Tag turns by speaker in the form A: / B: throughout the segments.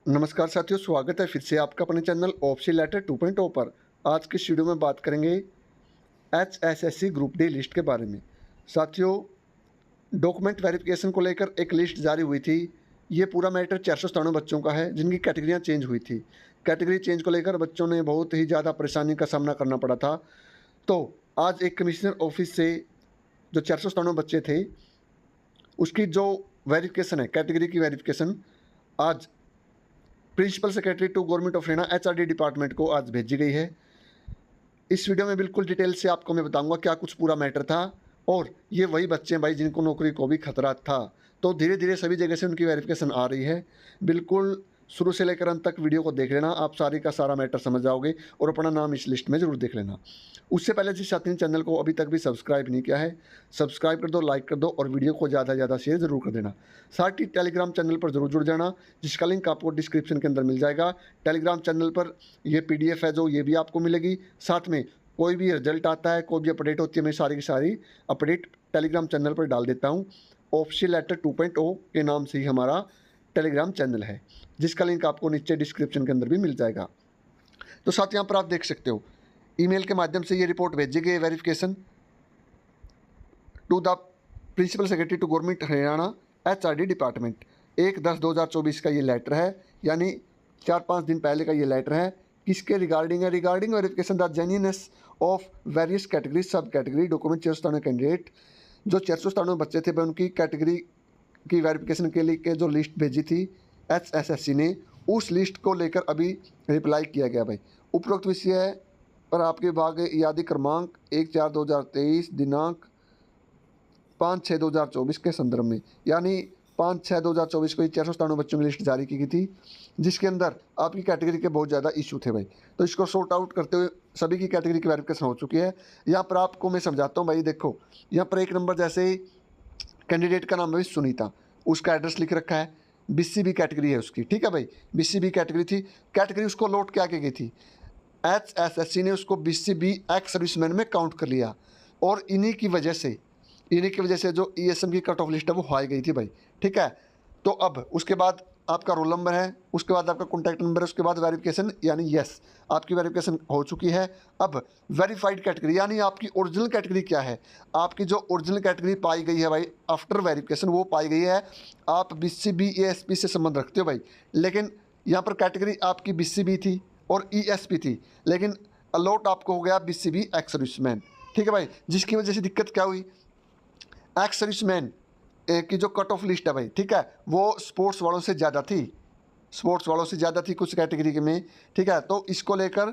A: नमस्कार साथियों, स्वागत है फिर से आपका अपने चैनल ऑफिशियल लेटर 2.0 पर। आज की इस वीडियो में बात करेंगे एचएसएससी ग्रुप डी लिस्ट के बारे में। साथियों, डॉक्यूमेंट वेरिफिकेशन को लेकर एक लिस्ट जारी हुई थी। ये पूरा मैटर 497 बच्चों का है जिनकी कैटेगरियाँ चेंज हुई थी। कैटेगरी चेंज को लेकर बच्चों ने बहुत ही ज़्यादा परेशानी का सामना करना पड़ा था। तो आज एक कमिश्नर ऑफिस से जो 497 बच्चे थे उसकी जो वेरिफिकेशन है, कैटेगरी की वेरिफिकेशन आज principal secretary to government of Haryana HRD department को आज भेजी गई है। इस वीडियो में बिल्कुल डिटेल से आपको मैं बताऊंगा क्या कुछ पूरा मैटर था। और ये वही बच्चे हैं भाई जिनको नौकरी को भी खतरा था। तो धीरे धीरे सभी जगह से उनकी वेरिफिकेशन आ रही है। बिल्कुल शुरू से लेकर अंत तक वीडियो को देख लेना, आप सारी का सारा मैटर समझ जाओगे और अपना नाम इस लिस्ट में ज़रूर देख लेना। उससे पहले जिस साथी ने चैनल को अभी तक भी सब्सक्राइब नहीं किया है, सब्सक्राइब कर दो, लाइक कर दो और वीडियो को ज़्यादा से ज़्यादा शेयर ज़रूर कर देना। साथ ही टेलीग्राम चैनल पर ज़रूर जुड़ जाना, जिसका लिंक आपको डिस्क्रिप्शन के अंदर मिल जाएगा। टेलीग्राम चैनल पर ये पीडीएफ है जो ये भी आपको मिलेगी। साथ में कोई भी रिजल्ट आता है, कोई भी अपडेट होती है, मैं सारी की सारी अपडेट टेलीग्राम चैनल पर डाल देता हूँ। ऑफिशियल लेटर 2.0 के नाम से ही हमारा टेलीग्राम चैनल है, जिसका लिंक आपको नीचे डिस्क्रिप्शन के अंदर भी मिल जाएगा। तो साथ यहाँ पर आप देख सकते हो, ईमेल के माध्यम से ये रिपोर्ट भेजी गई verification to the principal secretary to government Haryana HRD department. 1/10/2024 का ये लेटर है, यानी 4-5 दिन पहले का ये लेटर है। किसके रिगार्डिंग है? Regarding verification the genuineness of various category सब कैटेगरी डॉक्यूमेंट 497 कैंडिडेट। जो 497 बच्चे थे भाई, उनकी कैटेगरी की वेरिफिकेशन के लिए जो लिस्ट भेजी थी एचएसएससी ने, उस लिस्ट को लेकर अभी रिप्लाई किया गया भाई। उपरोक्त विषय पर आपके विभाग यादी क्रमांक 1/4/2023 दिनांक 5/6/2024 के संदर्भ में, यानी 5/6/2024 को 497 बच्चों की लिस्ट जारी की गई थी, जिसके अंदर आपकी कैटेगरी के बहुत ज़्यादा इशू थे भाई। तो इसको सॉर्ट आउट करते हुए सभी की कैटेगरी की वेरिफिकेशन हो चुकी है। यहाँ पर आपको मैं समझाता हूँ भाई। देखो, यहाँ पर 1 नंबर जैसे कैंडिडेट का नाम है सुनीता, उसका एड्रेस लिख रखा है, बीसीबी कैटेगरी है उसकी, ठीक है भाई। बीसीबी कैटेगरी थी, कैटेगरी उसको लौट क्या की गई थी, एचएसएससी ने उसको बीसीबी एक्स सर्विसमैन में काउंट कर लिया। और इन्हीं की वजह से जो ईएसएम की कट ऑफ लिस्ट है वो हाई गई थी भाई, ठीक है। तो अब उसके बाद आपका रोल नंबर है, उसके बाद आपका कॉन्टैक्ट नंबर है, उसके बाद वेरिफिकेशन, यानी यस आपकी वेरिफिकेशन हो चुकी है। अब वेरीफाइड कैटेगरी, यानी आपकी ओरिजिनल कैटेगरी क्या है। आपकी जो ओरिजिनल कैटेगरी पाई गई है भाई आफ्टर वेरिफिकेशन, वो पाई गई है आप बीसीबी एएसपी से संबंध रखते हो भाई। लेकिन यहाँ पर कैटेगरी आपकी बीसीबी थी और ईएसपी थी, लेकिन अलॉट आपको हो गया बीसीबी एक्स सर्विसमैन, ठीक है भाई। जिसकी वजह से दिक्कत क्या हुई, एक्स सर्विसमैन की जो कट ऑफ लिस्ट है भाई, ठीक है, वो स्पोर्ट्स वालों से ज़्यादा थी, कुछ कैटेगरी के में, ठीक है। तो इसको लेकर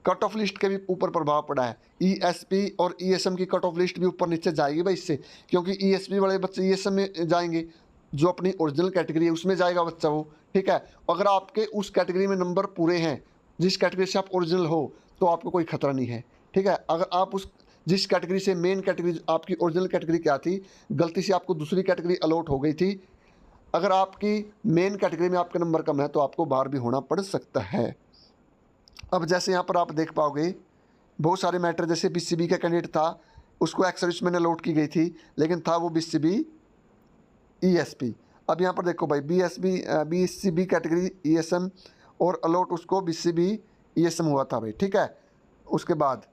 A: कट ऑफ लिस्ट के भी ऊपर प्रभाव पड़ा है। ईएसपी और ईएसएम की कट ऑफ लिस्ट भी ऊपर नीचे जाएगी भाई इससे, क्योंकि ईएसपी वाले बच्चे ईएसएम में जाएंगे, जो अपनी ओरिजिनल कैटेगरी है उसमें जाएगा बच्चा वो, ठीक है। अगर आपके उस कैटेगरी में नंबर पूरे हैं, जिस कैटेगरी से आप ओरिजिनल हो, तो आपको कोई खतरा नहीं है, ठीक है। अगर आप उस जिस कैटेगरी से मेन कैटेगरी आपकी ओरिजिनल कैटेगरी क्या थी, गलती से आपको दूसरी कैटेगरी अलॉट हो गई थी, अगर आपकी मेन कैटेगरी में आपका नंबर कम है तो आपको बाहर भी होना पड़ सकता है। अब जैसे यहाँ पर आप देख पाओगे बहुत सारे मैटर, जैसे बीसीबी का कैंडिडेट था, उसको एक्स सर्विसमैन अलॉट की गई थी, लेकिन था वो बीसीबी ईएसपी। अब यहाँ पर देखो भाई, बीसीबी कैटेगरी ईएसएम और अलॉट उसको बीसीबी ईएसएम हुआ था भाई, ठीक है। उसके बाद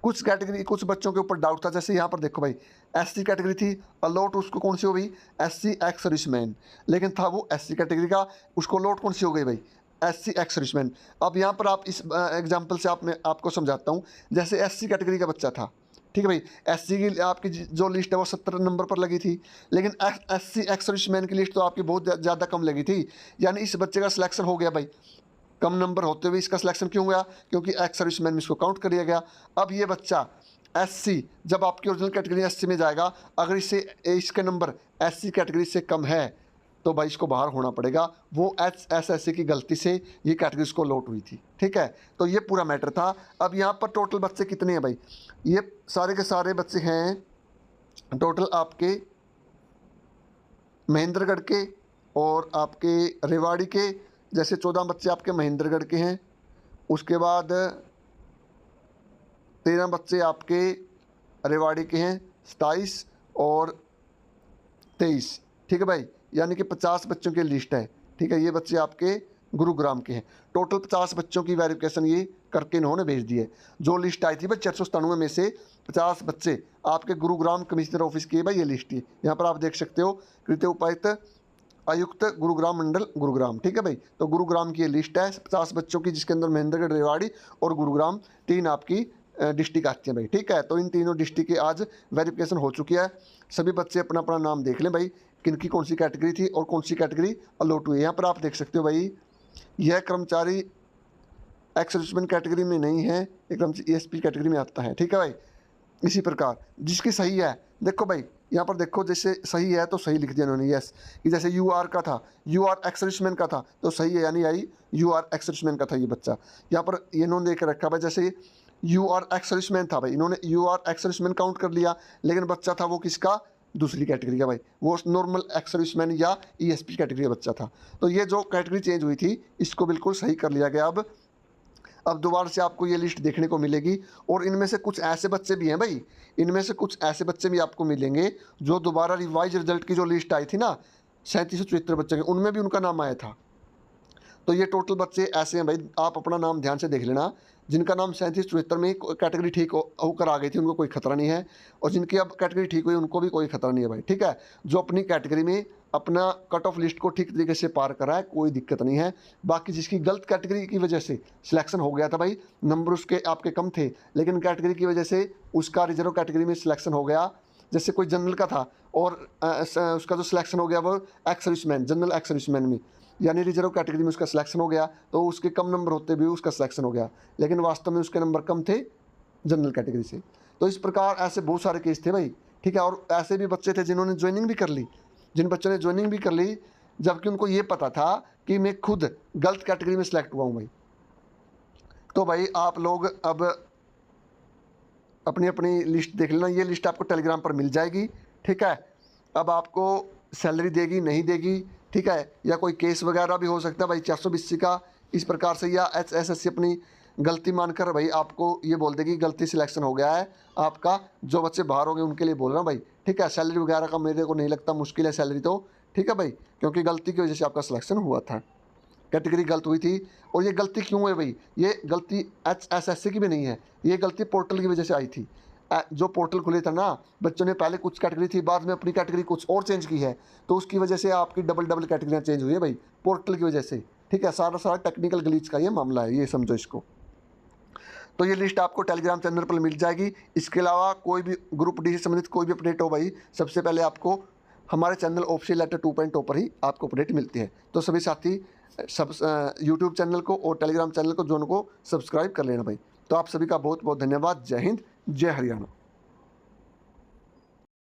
A: कुछ कैटेगरी कुछ बच्चों के ऊपर डाउट था, जैसे यहाँ पर देखो भाई, एससी कैटेगरी थी, अलॉट उसको कौन सी हो गई, एससी एक्स सर्विसमैन, लेकिन था वो एससी कैटेगरी का, उसको अलॉट कौन सी हो गई भाई, एससी एक्स सर्विसमैन। अब यहाँ पर आप इस एग्जांपल से मैं आपको समझाता हूँ। जैसे एससी कैटेगरी का बच्चा था, ठीक है भाई, एससी की आपकी जो लिस्ट है वो 70 नंबर पर लगी थी, लेकिन एससी एक्स सर्विसमैन की लिस्ट तो आपकी बहुत ज़्यादा कम लगी थी, यानी इस बच्चे का सिलेक्शन हो गया भाई। कम नंबर होते हुए इसका सिलेक्शन क्यों गया, क्योंकि एक्स सर्विसमैन में इसको काउंट कर लिया गया। अब ये बच्चा एससी, जब आपकी ओरिजिनल कैटेगरी एससी में जाएगा, अगर इसके नंबर एससी कैटेगरी से कम है तो भाई इसको बाहर होना पड़ेगा। वो एसएससी की गलती से ये कैटेगरी इसको लॉट हुई थी, ठीक है। तो ये पूरा मैटर था। अब यहाँ पर टोटल बच्चे कितने हैं भाई, ये सारे के सारे बच्चे हैं टोटल आपके महेंद्रगढ़ के और आपके रेवाड़ी के। जैसे 14 बच्चे आपके महेंद्रगढ़ के हैं, उसके बाद 13 बच्चे आपके रेवाड़ी के हैं, 27 और 23, ठीक है भाई, यानी कि 50 बच्चों की लिस्ट है, ठीक है, ये बच्चे आपके गुरुग्राम के हैं। टोटल 50 बच्चों की वेरिफिकेशन ये करके इन्होंने भेज दी है। जो लिस्ट आई थी भाई 497 में से 50 बच्चे आपके गुरुग्राम कमिश्नर ऑफिस की है भाई, ये लिस्ट है। यहाँ पर आप देख सकते हो, कृत्य उपायुक्त आयुक्त गुरुग्राम मंडल गुरुग्राम, ठीक है भाई। तो गुरुग्राम की ये लिस्ट है 50 बच्चों की, जिसके अंदर महेंद्रगढ़, रेवाड़ी और गुरुग्राम 3 आपकी डिस्ट्रिक्ट आती हैं भाई, ठीक है। तो इन तीनों डिस्ट्रिक्ट की आज वेरिफिकेशन हो चुकी है। सभी बच्चे अपना अपना नाम देख लें भाई, किनकी कौन सी कैटेगरी थी और कौन सी कैटेगरी अलॉट हुई है। यहाँ पर आप देख सकते हो भाई, यह कर्मचारी एक्स सर्विसमैन कैटेगरी में नहीं है, एकदम ESP कैटेगरी में आता है, ठीक है भाई। इसी प्रकार जिसकी सही है, देखो भाई यहाँ पर देखो, जैसे सही है तो सही लिख दिया इन्होंने यस, कि जैसे UR का था, UR एक्स सर्विसमैन का था तो सही है, यानी आई UR एक्स सर्विसमैन का था ये बच्चा। यहाँ पर इन्होंने देख रखा भाई, जैसे UR एक्स सर्विसमैन था भाई, इन्होंने UR एक्स सर्विसमैन काउंट कर लिया, लेकिन बच्चा था वो किसका, दूसरी कैटेगरी का भाई, वो नॉर्मल एक्स सर्विसमैन या ESP कैटेगरी का बच्चा था। तो ये जो कैटेगरी चेंज हुई थी इसको बिल्कुल सही कर लिया गया। अब दोबारा से आपको ये लिस्ट देखने को मिलेगी, और इनमें से कुछ ऐसे बच्चे भी हैं भाई, इनमें से कुछ ऐसे बच्चे भी आपको मिलेंगे जो दोबारा रिवाइज रिजल्ट की जो लिस्ट आई थी ना 3774 बच्चे की, उनमें भी उनका नाम आया था। तो ये टोटल बच्चे ऐसे हैं भाई, आप अपना नाम ध्यान से देख लेना, जिनका नाम 3774 में कैटेगरी ठीक होकर आ गई थी उनको कोई खतरा नहीं है, और जिनकी अब कैटेगरी ठीक हुई उनको भी कोई खतरा नहीं है भाई, ठीक है। जो अपनी कैटेगरी में अपना कट ऑफ लिस्ट को ठीक तरीके से पार करा है, कोई दिक्कत नहीं है। बाकी जिसकी गलत कैटेगरी की वजह से सिलेक्शन हो गया था भाई, नंबर उसके आपके कम थे, लेकिन कैटेगरी की वजह से उसका रिजर्व कैटेगरी में सिलेक्शन हो गया, जैसे कोई जनरल का था और उसका जो सिलेक्शन हो गया वो ex serviceman, general ex serviceman में, यानी रिजर्व कैटेगरी में उसका सिलेक्शन हो गया, तो उसके कम नंबर होते भी उसका सिलेक्शन हो गया, लेकिन वास्तव में उसके नंबर कम थे जनरल कैटेगरी से। तो इस प्रकार ऐसे बहुत सारे केस थे भाई, ठीक है। और ऐसे भी बच्चे थे जिन्होंने ज्वाइनिंग भी कर ली, जिन बच्चों ने ज्वाइनिंग भी कर ली जबकि उनको ये पता था कि मैं खुद गलत कैटेगरी में सिलेक्ट हुआ हूँ भाई। तो भाई आप लोग अब अपनी अपनी लिस्ट देख लेना, ये लिस्ट आपको टेलीग्राम पर मिल जाएगी, ठीक है। अब आपको सैलरी देगी नहीं देगी, ठीक है, या कोई केस वगैरह भी हो सकता है भाई 420 का, इस प्रकार से, या SSC अपनी गलती मानकर भाई आपको ये बोल देगी गलती सिलेक्शन हो गया है आपका। जो बच्चे बाहर हो गए उनके लिए बोल रहा हूँ भाई, ठीक है। सैलरी वगैरह का मेरे को नहीं लगता, मुश्किल है सैलरी तो, ठीक है भाई, क्योंकि गलती की वजह से आपका सिलेक्शन हुआ था, कैटेगरी गलत हुई थी। और ये गलती क्यों है भाई, ये गलती SSC की भी नहीं है, ये गलती पोर्टल की वजह से आई थी। जो पोर्टल खुले था ना, बच्चों ने पहले कुछ कैटेगरी थी, बाद में अपनी कैटेगरी कुछ और चेंज की है, तो उसकी वजह से आपकी डबल कैटेगरियाँ चेंज हुई है भाई, पोर्टल की वजह से, ठीक है। सारा टेक्निकल ग्लिच का ये मामला है, ये समझो इसको। तो ये लिस्ट आपको टेलीग्राम चैनल पर मिल जाएगी। इसके अलावा कोई भी ग्रुप डी से संबंधित कोई भी अपडेट हो भाई, सबसे पहले आपको हमारे चैनल ऑफिशियल लेटर 2.0 पर ही आपको अपडेट मिलती है। तो सभी साथी सब यूट्यूब चैनल को और टेलीग्राम चैनल को दोनों को सब्सक्राइब कर लेना भाई। तो आप सभी का बहुत बहुत धन्यवाद। जय हिंद, जय हरियाणा।